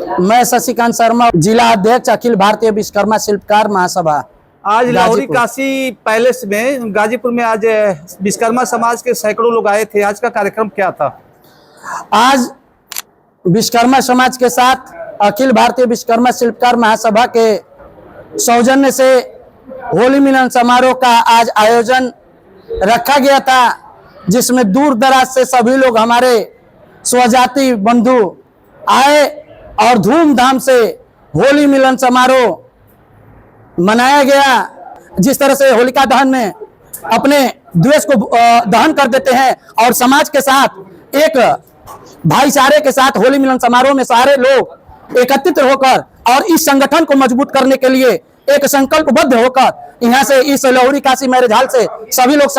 मैं शशिकांत शर्मा, जिला अध्यक्ष अखिल भारतीय विश्वकर्मा शिल्पकार महासभा। आज लाहौरी काशी पैलेस में गाजीपुर में आज विश्वकर्मा समाज के सैकड़ों लोग आए थे। आज का कार्यक्रम क्या था? आज विश्वकर्मा समाज के साथ अखिल भारतीय विश्वकर्मा शिल्पकार महासभा के सौजन्य से होली मिलन समारोह का आज आयोजन रखा गया था, जिसमें दूर दराज से सभी लोग हमारे स्वजाति बंधु आए और धूमधाम से होली मिलन समारोह मनाया गया। जिस तरह से होलिका दहन में अपने द्वेष को दहन कर देते हैं और समाज के साथ एक भाईचारे के साथ होली मिलन समारोह में सारे लोग एकत्रित होकर और इस संगठन को मजबूत करने के लिए एक संकल्पबद्ध होकर यहाँ से इस लाहौरी काशी मैरिज हॉल से सभी लोग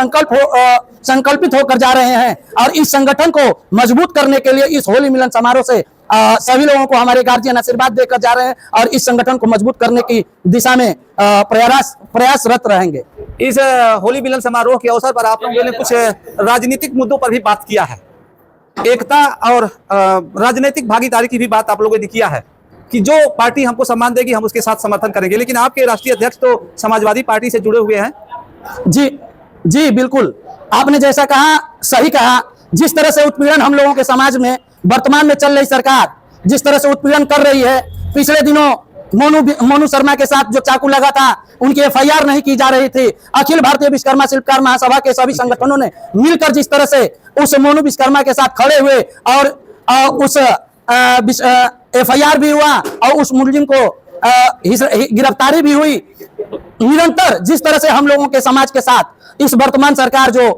संकल्पित होकर जा रहे हैं और इस संगठन को मजबूत करने के लिए इस होली मिलन समारोह से सभी लोगों को हमारे गार्जियन आशीर्वाद देकर जा रहे हैं और इस संगठन को मजबूत करने की दिशा में प्रयासरत रहेंगे। इस होली मिलन समारोह के अवसर पर आप लोगों ने कुछ राजनीतिक मुद्दों पर भी बात किया है, एकता और राजनीतिक भागीदारी की भी बात आप लोगों ने किया है कि जो पार्टी हमको सम्मान देगी हम उसके साथ समर्थन करेंगे, लेकिन आपके राष्ट्रीय अध्यक्ष तो समाजवादी पार्टी से जुड़े हुए हैं। जी बिल्कुल, आपने जैसा कहा सही कहा। जिस तरह से उत्पीड़न हम लोगों के समाज में वर्तमान में चल रही सरकार जिस तरह से उत्पीड़न कर रही है, पिछले दिनों मोनू शर्मा के साथ जो चाकू लगा था उनकी FIR नहीं की जा रही थी। अखिल भारतीय विश्वकर्मा शिल्पकार महासभा के सभी संगठनों ने मिलकर जिस तरह से उस मोनू विश्वकर्मा के साथ खड़े हुए और उस FIR भी हुआ और उस मुलजिम को गिरफ्तारी भी हुई। निरंतर जिस तरह से हम लोगों के समाज के साथ इस वर्तमान सरकार जो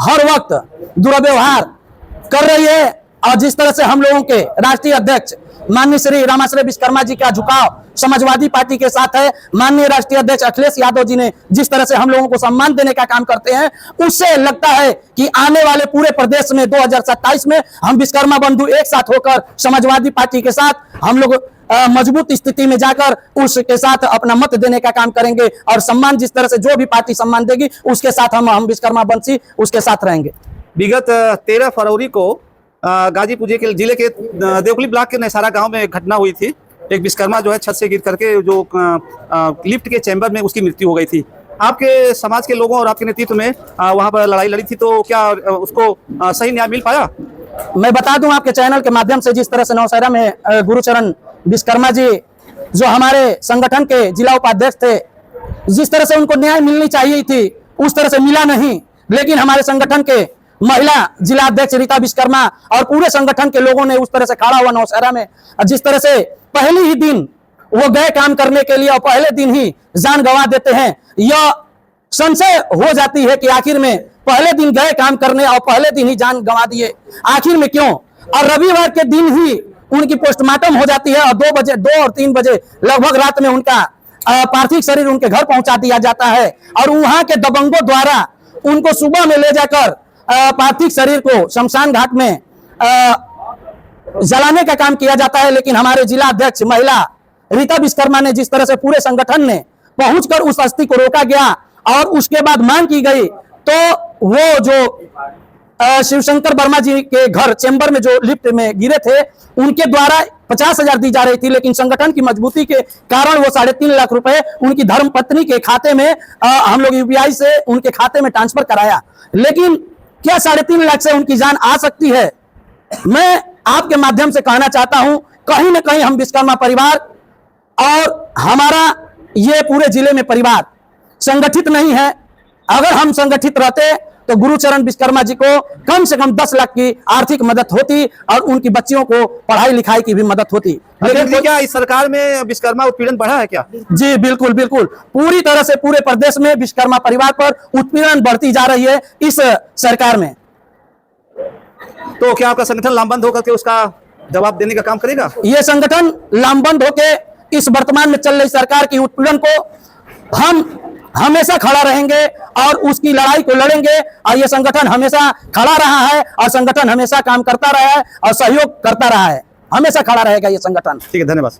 हर वक्त दुर्व्यवहार कर रही है और जिस तरह से हम लोगों के राष्ट्रीय अध्यक्ष माननीय श्री रामाश्रय विश्वकर्मा जी का झुकाव समाजवादी पार्टी के साथ है, माननीय राष्ट्रीय अध्यक्ष अखिलेश यादव जी ने जिस तरह से हम लोगों को सम्मान देने का काम करते हैं, उससे लगता है कि आने वाले पूरे प्रदेश में 2027 में हम विश्वकर्मा बंधु एक साथ होकर समाजवादी पार्टी के साथ हम लोग मजबूत स्थिति में जाकर उसके साथ अपना मत देने का काम करेंगे और सम्मान जिस तरह से जो भी पार्टी सम्मान देगी उसके साथ हम विश्वकर्मा बंसी उसके साथ रहेंगे। विगत 13 फरवरी को गाजीपुर जिले के देवकुली ब्लॉक के नैसारा गांव में एक घटना हुई थी। एक विश्वकर्मा जो है छत से गिर करके जो लिफ्ट के चैम्बर में उसकी मृत्यु हो गई थी। आपके समाज के लोगों और आपके नेतृत्व में वहां पर लड़ाई लड़ी थी, तो क्या उसको सही न्याय मिल पाया? मैं बता दूं आपके चैनल के माध्यम से, जिस तरह से नौशहरा में गुरुचरण विश्वकर्मा जी जो हमारे संगठन के जिला उपाध्यक्ष थे, जिस तरह से उनको न्याय मिलनी चाहिए थी उस तरह से मिला नहीं। लेकिन हमारे संगठन के महिला जिला अध्यक्ष रीता विश्वकर्मा और पूरे संगठन के लोगों ने उस तरह से खड़ा हुआ नौशहरा में, जिस तरह से पहले ही दिन वो गए काम करने के लिए और पहले दिन ही जान गंवा देते हैं। यह संशय हो जाती है कि आखिर में पहले दिन गए काम करने और पहले दिन ही जान गंवा दिए, आखिर में क्यों? और रविवार के दिन ही उनकी पोस्टमार्टम हो जाती है और 2 और 3 बजे लगभग रात में उनका पार्थिव शरीर उनके घर पहुंचा दिया जाता है और वहां के दबंगों द्वारा उनको सुबह में ले जाकर पार्थिव शरीर को शमशान घाट में जलाने का काम किया जाता है। लेकिन हमारे जिला अध्यक्ष महिला रीता विश्वकर्मा ने जिस तरह से पूरे संगठन ने पहुंचकर उस अस्थि को रोका गया और उसके बाद मांग की गई, तो वो जो शिवशंकर वर्मा जी के घर चेंबर में जो लिफ्ट में गिरे थे उनके द्वारा 50,000 दी जा रही थी, लेकिन संगठन की मजबूती के कारण वो 3.5 लाख रुपए उनकी धर्मपत्नी के खाते में हम लोग UPI से उनके खाते में ट्रांसफर कराया। लेकिन क्या 3.5 लाख से उनकी जान आ सकती है? मैं आपके माध्यम से कहना चाहता हूं, कहीं ना कहीं हम विश्वकर्मा परिवार और हमारा ये पूरे जिले में परिवार संगठित नहीं है। अगर हम संगठित रहते तो गुरुचरण विश्वकर्मा जी को कम से कम 10 लाख की आर्थिक मदद होती और उनकी बच्चियों को पढ़ाई लिखाई की भी मदद होती। लेकिन क्या इस सरकार में विश्वकर्मा उत्पीड़न बढ़ा है क्या? जी बिल्कुल बिल्कुल, पूरी तरह से पूरे प्रदेश में विश्वकर्मा परिवार पर उत्पीड़न बढ़ती जा रही है इस सरकार में। तो क्या आपका संगठन लामबंद होकर के उसका जवाब देने का काम करेगा? ये संगठन लामबंद होकर इस वर्तमान में चल रही सरकार की उत्पीड़न को हम हमेशा खड़ा रहेंगे और उसकी लड़ाई को लड़ेंगे और ये संगठन हमेशा खड़ा रहा है और संगठन हमेशा काम करता रहा है और सहयोग करता रहा है, हमेशा खड़ा रहेगा ये संगठन। ठीक है, धन्यवाद।